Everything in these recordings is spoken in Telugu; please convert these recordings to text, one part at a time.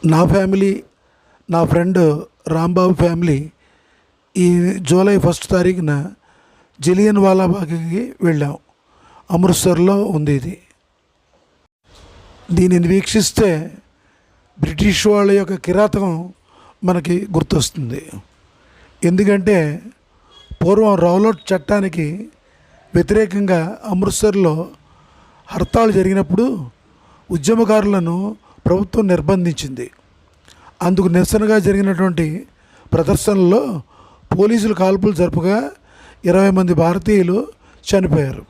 నా ఫ్యామిలీ, నా ఫ్రెండ్ రాంబాబు ఫ్యామిలీ ఈ జూలై 1 తారీఖున జలియన్ వాలాబాగ్కి వెళ్ళాం. అమృత్సర్లో ఉంది ఇది. దీనిని వీక్షిస్తే బ్రిటిష్ వాళ్ళ యొక్క కిరాతకం మనకి గుర్తొస్తుంది. ఎందుకంటే పూర్వం రౌలట్ చట్టానికి వ్యతిరేకంగా అమృత్సర్లో హర్తాళ్ జరిగినప్పుడు ఉద్యమకారులను ప్రభుత్వం నిర్బంధించింది. అందుకు నిరసనగా జరిగినటువంటి ప్రదర్శనలో పోలీసులు కాల్పులు జరుపుగా 20 మంది భారతీయులు చనిపోయారు.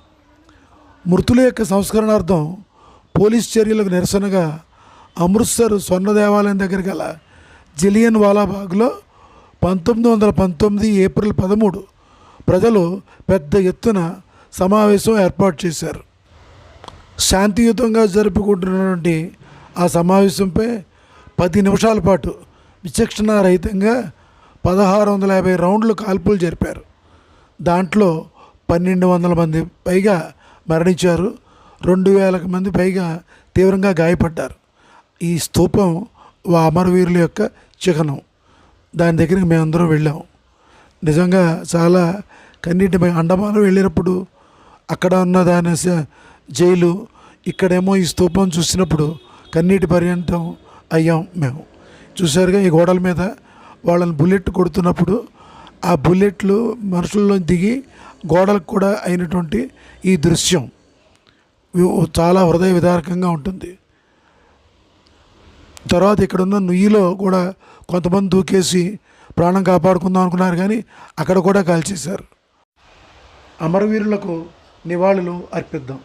మృతుల యొక్క సంస్కరణార్థం పోలీస్ చర్యలకు నిరసనగా అమృత్సర్ స్వర్ణ దేవాలయం దగ్గర గల జలియన్ వాలాబాగ్లో 1919 ఏప్రిల్ 13 ప్రజలు పెద్ద ఎత్తున సమావేశం ఏర్పాటు చేశారు. శాంతియుతంగా జరుపుకుంటున్నటువంటి ఆ సమావేశంపై 10 నిమిషాల పాటు విచక్షణారహితంగా 1650 రౌండ్లు కాల్పులు జరిపారు. దాంట్లో 1200 మంది పైగా మరణించారు, 2000 మంది పైగా తీవ్రంగా గాయపడ్డారు. ఈ స్తూపం అమరవీరుల యొక్క చిహ్నం. దాని దగ్గరికి మేమందరం వెళ్ళాం. నిజంగా చాలా కన్నీటి అండమానం వెళ్ళినప్పుడు అక్కడ ఉన్న దాని జైలు, ఇక్కడేమో ఈ స్తూపం చూసినప్పుడు కన్నీటి పర్యంతం అయ్యాం మేము. చూసారుగా ఈ గోడల మీద వాళ్ళని బుల్లెట్ కొడుతున్నప్పుడు ఆ బుల్లెట్లు మనుషుల్లో దిగి గోడలకు కూడా అయినటువంటి ఈ దృశ్యం చాలా హృదయ విదారకంగా ఉంటుంది. తర్వాత ఇక్కడున్న నుయ్యిలో కూడా కొంతమంది దూకేసి ప్రాణం కాపాడుకుందాం అనుకున్నారు, కానీ అక్కడ కూడా కాల్చేశారు. అమరవీరులకు నివాళులు అర్పిద్దాం.